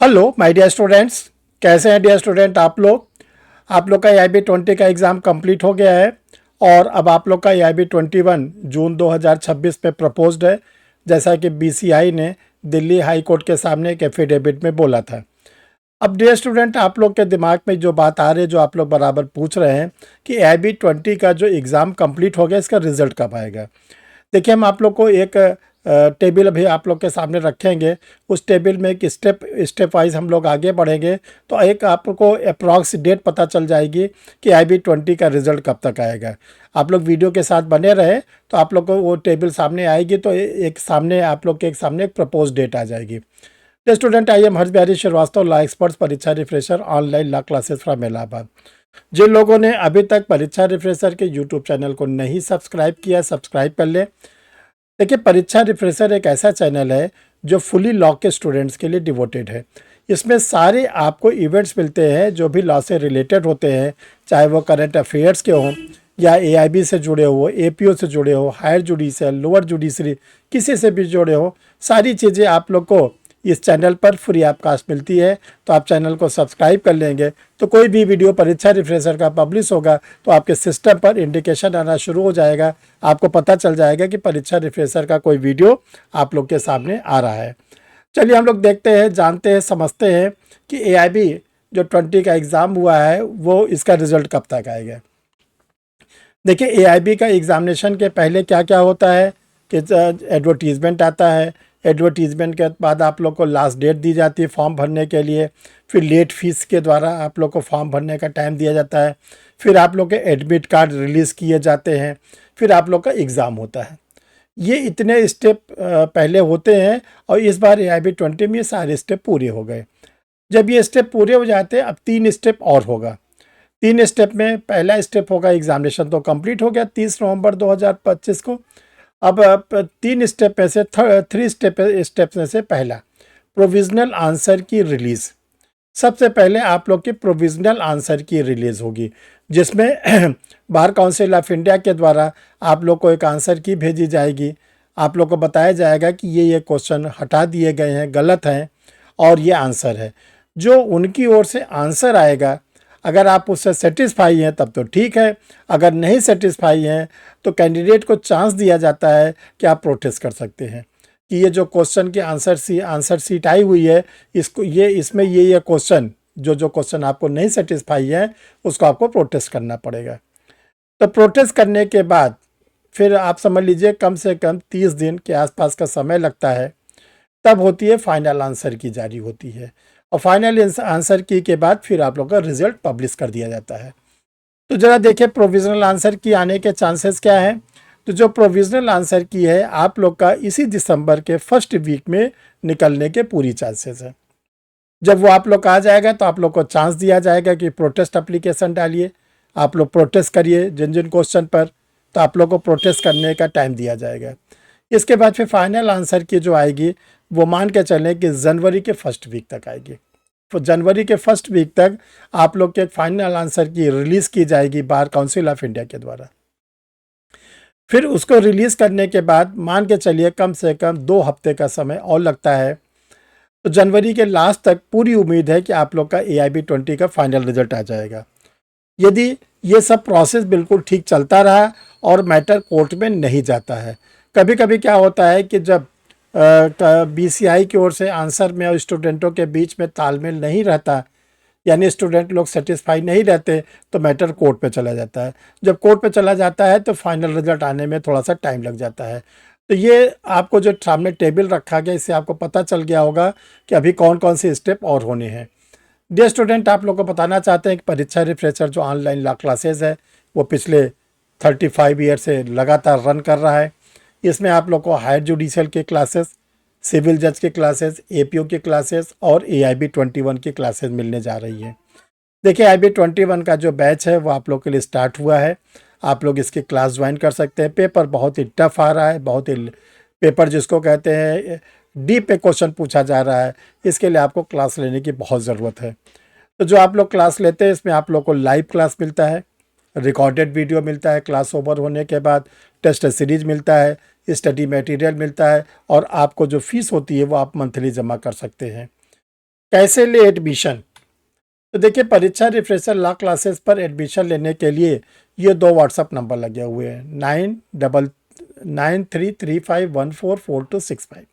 Hello my dear students, कैसे हैं dear student आप लोग का AIB 20 का एग्ज़ाम कंप्लीट हो गया है और अब आप लोग का AIB 21 जून 2026 में प्रपोज्ड है, जैसा कि BCI ने दिल्ली हाई कोर्ट के सामने एक एफिडेविट में बोला था। अब डियर स्टूडेंट, आप लोग के दिमाग में जो बात आ रही है, जो आप लोग बराबर पूछ रहे हैं कि AIB 20 का जो एग्ज़ाम कंप्लीट हो गया, इसका रिजल्ट कब आएगा। देखिए, हम आप लोग को एक टेबल अभी आप लोग के सामने रखेंगे। उस टेबल में एक स्टेप वाइज हम लोग आगे बढ़ेंगे तो एक आपको अप्रॉक्स डेट पता चल जाएगी कि IB 20 का रिज़ल्ट कब तक आएगा। आप लोग वीडियो के साथ बने रहे तो आप लोग को वो टेबल सामने आएगी, तो एक सामने आप लोग के एक सामने एक प्रपोज डेट आ जाएगी। Student, I am Harsh Bihari Srivastava, law experts, Pariksha refresher, online law classes from Allahabad. जिन लोगों ने अभी तक परीक्षा रिफ्रेशर के यूट्यूब चैनल को नहीं सब्सक्राइब किया, सब्सक्राइब कर ले। देखिए, परीक्षा रिफ्रेशर एक ऐसा चैनल है जो फुली लॉ के स्टूडेंट्स के लिए डिवोटेड है। इसमें सारे आपको इवेंट्स मिलते हैं जो भी लॉ से रिलेटेड होते हैं, चाहे वो करंट अफेयर्स के हों या AIB से जुड़े हो, APO से जुड़े हो, हायर जुडिशियल, लोअर जुडिशरी, किसी से भी जुड़े हो, सारी चीज़ें आप लोग को इस चैनल पर फ्री ऑफ कास्ट मिलती है। तो आप चैनल को सब्सक्राइब कर लेंगे तो कोई भी वीडियो परीक्षा रिफ्रेशर का पब्लिश होगा तो आपके सिस्टम पर इंडिकेशन आना शुरू हो जाएगा, आपको पता चल जाएगा कि परीक्षा रिफ्रेशर का कोई वीडियो आप लोग के सामने आ रहा है। चलिए हम लोग देखते हैं, जानते हैं, समझते हैं कि AIB जो 20 का एग्ज़ाम हुआ है वो इसका रिज़ल्ट कब तक आएगा। देखिए, AIB का एग्ज़ामिनेशन के पहले क्या क्या होता है कि एडवर्टीज़मेंट आता है। एडवर्टीज़मेंट के बाद आप लोग को लास्ट डेट दी जाती है फॉर्म भरने के लिए। फिर लेट फीस के द्वारा आप लोग को फॉर्म भरने का टाइम दिया जाता है। फिर आप लोग के एडमिट कार्ड रिलीज़ किए जाते हैं। फिर आप लोग का एग्ज़ाम होता है। ये इतने स्टेप पहले होते हैं और इस बार AIB 20 में ये सारे स्टेप पूरे हो गए। जब ये स्टेप पूरे हो जाते हैं, अब 3 स्टेप और होगा। 3 स्टेप में पहला स्टेप होगा, एग्ज़ामिनेशन तो कंप्लीट हो गया 30 नवंबर 2025 को। अब 3 स्टेप में से 3 स्टेप में से पहला प्रोविज़नल आंसर की रिलीज़। सबसे पहले आप लोग की प्रोविज़नल आंसर की रिलीज़ होगी, जिसमें बार काउंसिल ऑफ इंडिया के द्वारा आप लोग को एक आंसर की भेजी जाएगी। आप लोग को बताया जाएगा कि ये क्वेश्चन हटा दिए गए हैं, गलत हैं और ये आंसर है। जो उनकी ओर से आंसर आएगा, अगर आप उससे सेटिस्फाई हैं तब तो ठीक है, अगर नहीं सेटिस्फाई हैं तो कैंडिडेट को चांस दिया जाता है कि आप प्रोटेस्ट कर सकते हैं कि ये जो क्वेश्चन की आंसर शीट आई हुई है, इसको इसमें ये क्वेश्चन जो क्वेश्चन आपको नहीं सेटिस्फाई है उसको आपको प्रोटेस्ट करना पड़ेगा। तो प्रोटेस्ट करने के बाद फिर आप समझ लीजिए कम से कम 30 दिन के आसपास का समय लगता है, तब होती है फाइनल आंसर की जारी होती है। और फाइनल आंसर की के बाद फिर आप लोग का रिजल्ट पब्लिश कर दिया जाता है। तो ज़रा देखिए प्रोविज़नल आंसर की आने के चांसेस क्या हैं। तो जो प्रोविज़नल आंसर की है आप लोग का इसी दिसंबर के फर्स्ट वीक में निकलने के पूरी चांसेस है। जब वो आप लोग का आ जाएगा तो आप लोग को चांस दिया जाएगा कि प्रोटेस्ट एप्लीकेशन डालिए, आप लोग प्रोटेस्ट करिए जिन जिन क्वेश्चन पर, तो आप लोग को प्रोटेस्ट करने का टाइम दिया जाएगा। इसके बाद फिर फाइनल आंसर की जो आएगी वो मान के चलें कि जनवरी के फर्स्ट वीक तक आएगी। तो जनवरी के फर्स्ट वीक तक आप लोग के फाइनल आंसर की रिलीज़ की जाएगी बार काउंसिल ऑफ इंडिया के द्वारा। फिर उसको रिलीज़ करने के बाद मान के चलिए कम से कम 2 हफ्ते का समय और लगता है। तो जनवरी के लास्ट तक पूरी उम्मीद है कि आप लोग का AIB 20 का फाइनल रिजल्ट आ जाएगा। यदि ये सब प्रोसेस बिल्कुल ठीक चलता रहा और मैटर कोर्ट में नहीं जाता है। कभी कभी क्या होता है कि जब BCI की ओर से आंसर में और स्टूडेंटों के बीच में तालमेल नहीं रहता, यानी स्टूडेंट लोग सेटिस्फाई नहीं रहते, तो मैटर कोर्ट पे चला जाता है। जब कोर्ट पे चला जाता है तो फाइनल रिजल्ट आने में थोड़ा सा टाइम लग जाता है। तो ये आपको जो सामने टेबल रखा गया, इससे आपको पता चल गया होगा कि अभी कौन कौन से स्टेप और होने हैं। डियर स्टूडेंट, आप लोग को बताना चाहते हैं कि परीक्षा रिफ्रेशर जो ऑनलाइन लॉ क्लासेस है वो पिछले 35 ईयर से लगातार रन कर रहा है। इसमें आप लोग को हायर जुडिशियल के क्लासेस, सिविल जज के क्लासेस, APO के क्लासेस और AIB 21 की क्लासेस मिलने जा रही है। देखिए, AIB 21 का जो बैच है वो आप लोग के लिए स्टार्ट हुआ है। आप लोग इसकी क्लास ज्वाइन कर सकते हैं। पेपर बहुत ही टफ आ रहा है, बहुत ही पेपर जिसको कहते हैं डीप पे क्वेश्चन पूछा जा रहा है। इसके लिए आपको क्लास लेने की बहुत ज़रूरत है। तो जो आप लोग क्लास लेते हैं इसमें आप लोग को लाइव क्लास मिलता है, रिकॉर्डेड वीडियो मिलता है, क्लास ओवर होने के बाद टेस्ट सीरीज मिलता है, स्टडी मटेरियल मिलता है और आपको जो फीस होती है वो आप मंथली जमा कर सकते हैं। कैसे ले एडमिशन? तो देखिए, परीक्षा रिफ्रेशर लॉ क्लासेस पर एडमिशन लेने के लिए ये 2 व्हाट्सअप नंबर लगे हुए हैं, 9335144265।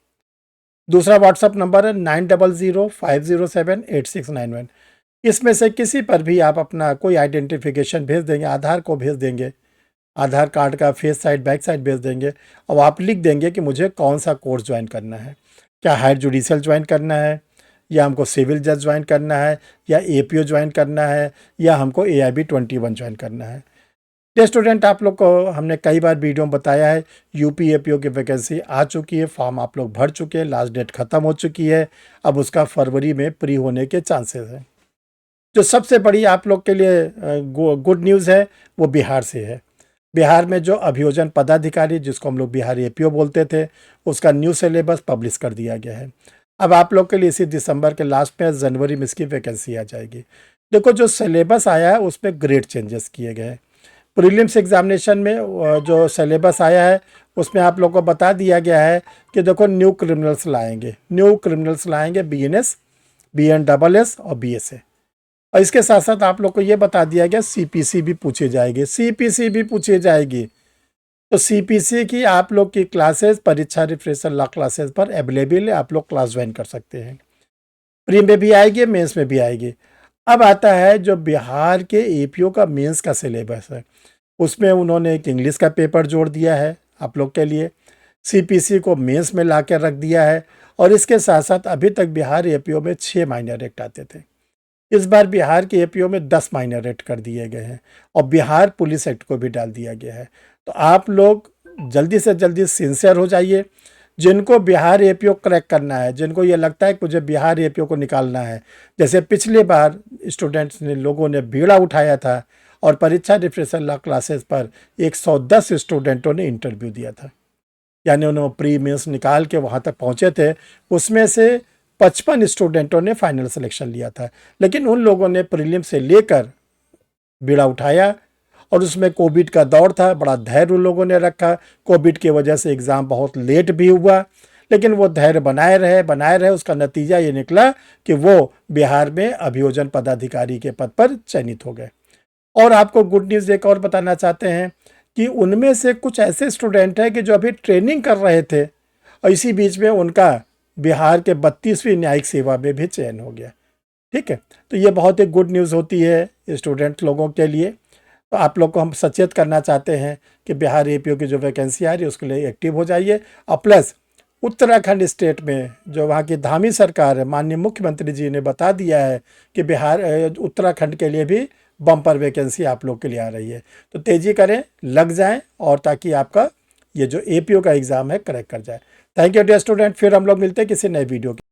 दूसरा व्हाट्सअप नंबर है 9005078691। इसमें से किसी पर भी आप अपना कोई आइडेंटिफिकेशन भेज देंगे, आधार को भेज देंगे, आधार कार्ड का फेस साइड बैक साइड भेज देंगे, और आप लिख देंगे कि मुझे कौन सा कोर्स ज्वाइन करना है, क्या हायर जुडिशियल ज्वाइन करना है, या हमको सिविल जज ज्वाइन करना है, या एपीओ ज्वाइन करना है, या हमको AIB 21 ज्वाइन करना है। ये स्टूडेंट, आप लोग को हमने कई बार वीडियो में बताया है, यूपी एपीओ की वैकेंसी आ चुकी है, फॉर्म आप लोग भर चुके हैं, लास्ट डेट ख़त्म हो चुकी है, अब उसका फरवरी में प्री होने के चांसेस हैं। जो सबसे बड़ी आप लोग के लिए गुड न्यूज़ है वो बिहार से है। बिहार में जो अभियोजन पदाधिकारी, जिसको हम लोग बिहार एपीओ बोलते थे, उसका न्यू सिलेबस पब्लिश कर दिया गया है। अब आप लोग के लिए इसी दिसंबर के लास्ट में, जनवरी में इसकी वैकेंसी आ जाएगी। देखो, जो सिलेबस आया है उसमें ग्रेट चेंजेस किए गए हैं। प्रीलिम्स एग्जामिनेशन में जो सिलेबस आया है उसमें आप लोग को बता दिया गया है कि देखो, न्यू क्रिमिनल्स लाएंगे, BNS, BNSS और BSA। और इसके साथ साथ आप लोग को ये बता दिया गया CPC भी पूछी जाएगी, CPC भी पूछी जाएगी। तो CPC की आप लोग की क्लासेस परीक्षा रिफ्रेशर लॉ क्लासेस पर अवेलेबल है, आप लोग क्लास ज्वाइन कर सकते हैं। प्री में भी आएगी, मेंस में भी आएगी। अब आता है जो बिहार के एपीओ का मेंस का सिलेबस है, उसमें उन्होंने एक इंग्लिश का पेपर जोड़ दिया है आप लोग के लिए, CPC को मेंस में ला कर रख दिया है। और इसके साथ साथ अभी तक बिहार एपीओ में 6 माइनर एक्ट आते थे, इस बार बिहार के एपीओ में 10 माइनर एक्ट कर दिए गए हैं, और बिहार पुलिस एक्ट को भी डाल दिया गया है। तो आप लोग जल्दी से जल्दी सिंसियर हो जाइए। जिनको बिहार एपीओ क्रैक करना है, जिनको ये लगता है कि मुझे बिहार एपीओ को निकालना है, जैसे पिछली बार स्टूडेंट्स ने, लोगों ने बीड़ा उठाया था और परीक्षा रिफ्रेशर लॉ क्लासेस पर 110 स्टूडेंटों ने इंटरव्यू दिया था, यानी उन्होंने प्री मेंस निकाल के वहाँ तक पहुँचे थे। उसमें से 55 स्टूडेंटों ने फाइनल सिलेक्शन लिया था, लेकिन उन लोगों ने प्रीलिम से लेकर बीड़ा उठाया, और उसमें कोविड का दौर था, बड़ा धैर्य उन लोगों ने रखा। कोविड की वजह से एग्ज़ाम बहुत लेट भी हुआ, लेकिन वो धैर्य बनाए रहे। उसका नतीजा ये निकला कि वो बिहार में अभियोजन पदाधिकारी के पद पर चयनित हो गए। और आपको गुड न्यूज़ एक और बताना चाहते हैं कि उनमें से कुछ ऐसे स्टूडेंट हैं कि जो अभी ट्रेनिंग कर रहे थे, और इसी बीच में उनका बिहार के 32वीं न्यायिक सेवा में भी चयन हो गया। ठीक है, तो ये बहुत ही गुड न्यूज़ होती है स्टूडेंट लोगों के लिए। तो आप लोग को हम सचेत करना चाहते हैं कि बिहार एपीओ की जो वैकेंसी आ रही है उसके लिए एक्टिव हो जाइए। और प्लस उत्तराखंड स्टेट में जो वहाँ की धामी सरकार है, माननीय मुख्यमंत्री जी ने बता दिया है कि बिहार उत्तराखंड के लिए भी बम्पर वैकेंसी आप लोग के लिए आ रही है। तो तेज़ी करें, लग जाएं, और ताकि आपका ये जो एपीओ का एग्ज़ाम है क्रैक कर जाए। थैंक यू डियर स्टूडेंट, फिर हम लोग मिलते हैं किसी नए वीडियो के